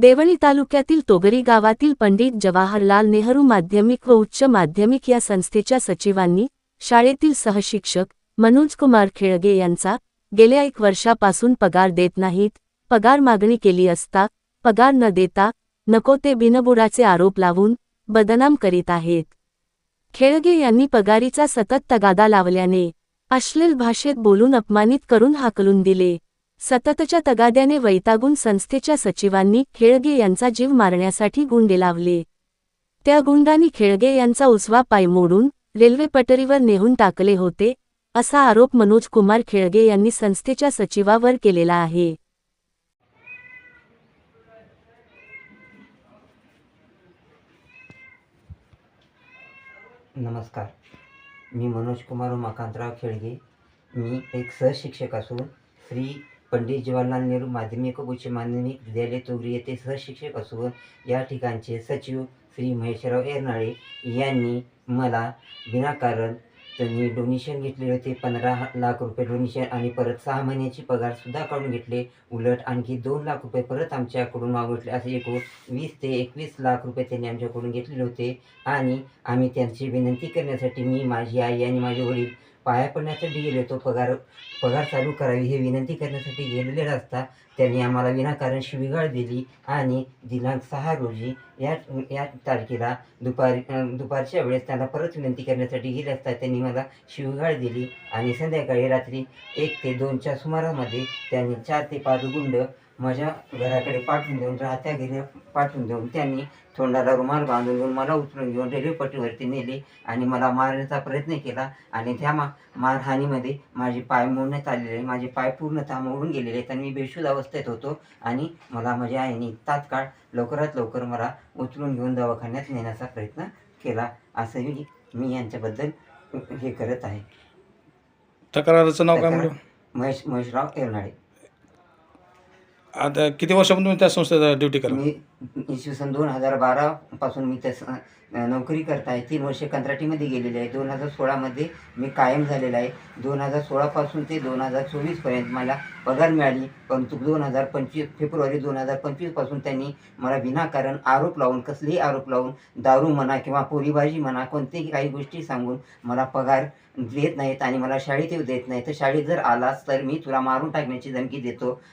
देवळी तालुक्यातील तोगरी गावातील पंडित जवाहरलाल नेहरू माध्यमिक व उच्च माध्यमिक या संस्थेच्या सचिवांनी शाळेतील सहशिक्षक मनोज कुमार खेळगे यांचा गेल्या 1 वर्षापासून पगार देत नाहीत, पगार मागणी केली असता पगार न देता नको ते बिनबुडाचे आरोप लावून बदनाम करीत आहेत। खेळगे यांनी पगारीचा सतत तगादा लावल्याने अश्लील भाषेत बोलून अपमानित करून हाकलून दिले। सततच्या तगाद्याने वैतागून संस्थेच्या सचिवांनी खेळगे यांचा जीव मारण्यासाठी गुंडे लावले। त्या गुंडांनी खेळगे यांचा उजवा पाय मोडून रेल्वे पटरीवर नेऊन टाकले होते, असा आरोप मनोज कुमार खेळगे यांनी संस्थेच्या सचिवावर केलेला आहे। नमस्कार, मी मनोज कुमार उमाकांतराव खेळगे। मी एक सहशिक्षक असून श्री पंडित जवाहरलाल नेहरू माध्यमिक व उच्च माध्यमिक विद्यालय तोगरी येथे सहशिक्षक असून या ठिकाणचे सचिव श्री महेशराव एरनाळे यांनी मला विनाकारण त्यांनी डोनेशन घेतले होते, 15 लाख रुपये डोनेशन आणि परत 6 महिन्याची पगारसुद्धा काढून घेतले। उलट आणखी 2 लाख रुपये परत आमच्याकडून मागितले, असे एकूण 20 ते 21 लाख रुपये त्यांनी आमच्याकडून घेतलेले होते। आणि आम्ही त्यांची विनंती करण्यासाठी मी, माझी आई आणि माझे वडील पाया पडण्यासाठी गेले होतो। पगार चालू करावी हे विनंती करण्यासाठी गेलेले असता त्यांनी आम्हाला विनाकारण शिवीगाळ दिली आणि दिनांक 6 रोजी या तारखेला दुपारच्या वेळेस त्यांना परत विनंती करण्यासाठी गेले असता त्यांनी मला शिवीगाळ दिली आणि संध्याकाळी रात्री 1 ते 2च्या सुमारामध्ये त्यांनी 4 ते 5 गुंड माझ्या घराकडे पाठवून देऊन, राहत्या घरी पाठवून देऊन त्यांनी तोंडाला रुमाल बांधून घेऊन मला उचलून घेऊन रेल्वे पट्टीवरती नेले आणि मला मारण्याचा प्रयत्न केला। आणि त्या मारहाणीमध्ये माझे पाय मोडण्यात आलेले, माझे पाय पूर्णतः मोडून गेलेले आहेत आणि मी बेशुद्ध अवस्थेत होतो। आणि मला माझ्या आईने तात्काळ लवकरात लवकर मला उचलून घेऊन दवाखान्यात नेण्याचा प्रयत्न केला, असंही मी यांच्याबद्दल हे करत आहे। तक्राराचं नाव काय म्हणलं? महेशराव एरनाळे। आता किती वर्षापासून तुम्ही त्या संस्थेत ड्युटी करा? मी इसवी सन 2012 पासून मी त्या नोकरी करत आहे। 3 वर्षे कंत्राटीमध्ये गेलेले आहे। 2016मध्ये मी कायम झालेला आहे। 2016 पासून ते 2024 पर्यंत मला पगार मिळाली, परंतु फेब्रुवारी 2025 पासून त्यांनी मला विनाकारण आरोप लावून, कसलेही आरोप लावून, दारू म्हणा किंवा पोरीबाजी म्हणा, कोणत्याही काही गोष्टी सांगून मला पगार देत नाहीत आणि मला शाळेत येऊ देत नाही। तर शाळेत जर आलास तर मी तुला मारून टाकण्याची धमकी देतो